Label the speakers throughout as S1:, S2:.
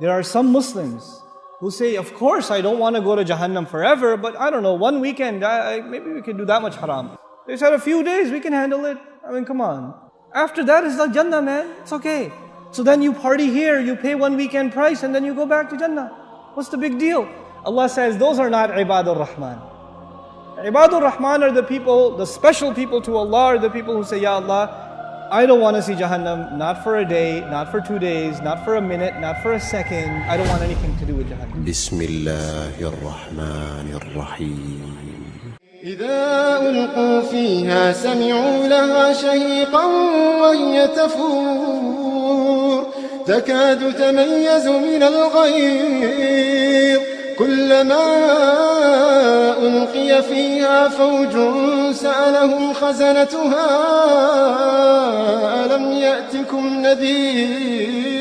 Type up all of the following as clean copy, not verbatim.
S1: There are some Muslims who say, of course I don't want to go to Jahannam forever, but I don't know, one weekend, maybe we can do that much haram. They said a few days, we can handle it. I mean, come on. After that is the Jannah, man. It's okay. So then you party here, you pay one weekend price, and then you go back to Jannah. What's the big deal? Allah says, those are not Ibadur Rahman. Ibadur Rahman are the people, the special people to Allah, are the people who say, Ya Allah, I don't want to see Jahannam, not for a day, not for 2 days, not for a minute, not for a second. I don't want anything to do with Jahannam.
S2: Bismillahirrahmanirrahim. إذا ألقوا فيها سمعوا لها شهيقا وهي تفور تكاد تميز من الغيظ كلما ألقي فيها فوج سألهم خزنتها ألم يأتكم نذير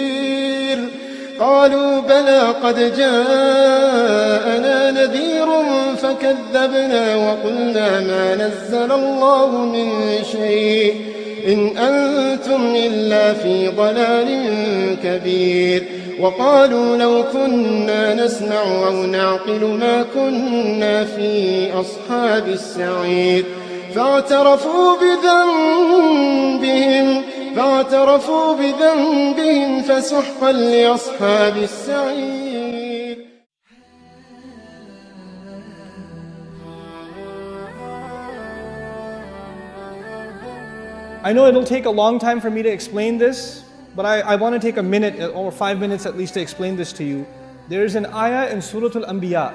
S2: قالوا بلى قد جاءنا نذير فكذبنا وقلنا ما نزل الله من شيء إن أنتم إلا في ضلال كبير وقالوا لو كنا نسمع أو نعقل ما كنا في أصحاب السعير فاعترفوا بذنبهم فسحقا لأصحاب السعير.
S1: I know it'll take a long time for me to explain this, but I want to take a minute or 5 minutes at least to explain this to you. There is an ayah in Surah Al-Anbiya.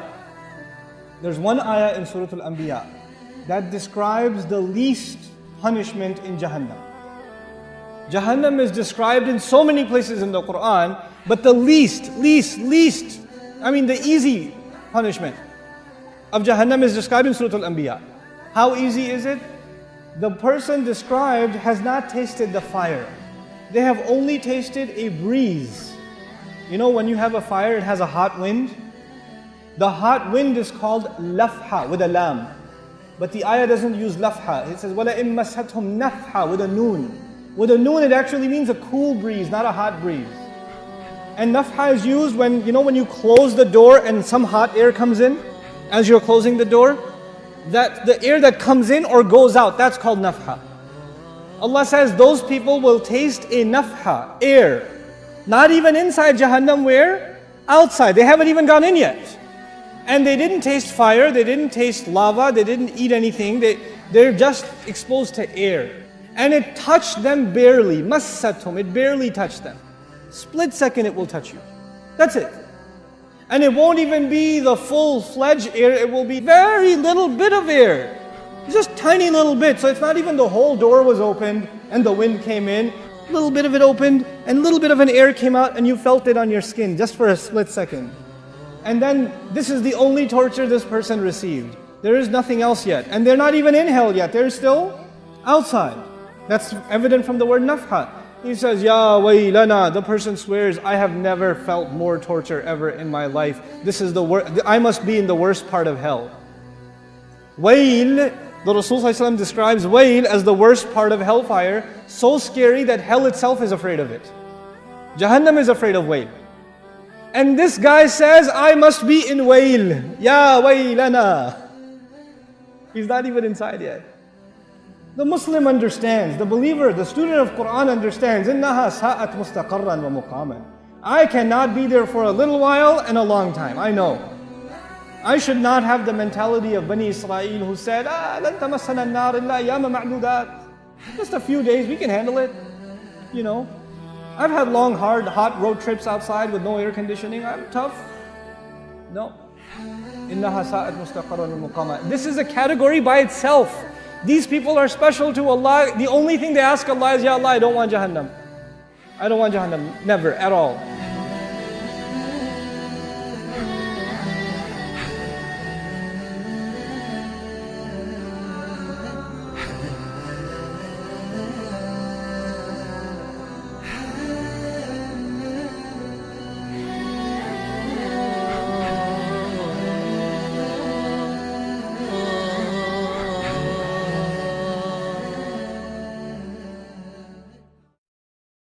S1: There's one ayah in Surah Al-Anbiya that describes the least punishment in Jahannam. Jahannam is described in so many places in the Quran, but the least, I mean the easy punishment of Jahannam is described in Surah Al-Anbiya. How easy is it? The person described has not tasted the fire. They have only tasted a breeze. You know, when you have a fire, it has a hot wind. The hot wind is called lafha with a lam. But the ayah doesn't use lafha. It says, وَلَئِن مَسَّتْهُمْ نَفْحَ with a noon. With a noon, it actually means a cool breeze, not a hot breeze. And nafha is used when, you know, when you close the door and some hot air comes in as you're closing the door. That the air that comes in or goes out, that's called nafha. Allah says those people will taste a nafha, air. Not even inside Jahannam, where? Outside. They haven't even gone in yet. And they didn't taste fire, they didn't taste lava, they didn't eat anything. They're just exposed to air. And it touched them barely. Massathum, it barely touched them. Split second it will touch you. That's it. And it won't even be the full-fledged air, it will be very little bit of air. Just tiny little bit. So it's not even the whole door was opened and the wind came in. A little bit of it opened and a little bit of an air came out and you felt it on your skin just for a split second. And then this is the only torture this person received. There is nothing else yet. And they're not even in hell yet. They're still outside. That's evident from the word nafha. He says, Ya waylana, the person swears, I have never felt more torture ever in my life. This is the worst, I must be in the worst part of hell. Wayl, the Rasul ﷺ describes wayl as the worst part of hellfire, so scary that hell itself is afraid of it. Jahannam is afraid of wayl. And this guy says, I must be in wayl. Ya waylana. He's not even inside yet. The Muslim understands, the believer, the student of Quran understands, إِنَّهَا سَاءَتْ مُسْتَقَرًّا وَمُقَامًا. I cannot be there for a little while and a long time, I know. I should not have the mentality of Bani Israel who said, لَن تَمَسَّنَا النَّارِ إِلَّا أَيَّامًا مَعْدُودَاتٍ. Just a few days, we can handle it. You know, I've had long, hard, hot road trips outside with no air conditioning. I'm tough. No. إِنَّهَا سَاءَتْ مُسْتَقَرًّا وَمُقَامًا. This is a category by itself. These people are special to Allah. The only thing they ask Allah is, Ya Allah, I don't want Jahannam. I don't want Jahannam. Never, at all.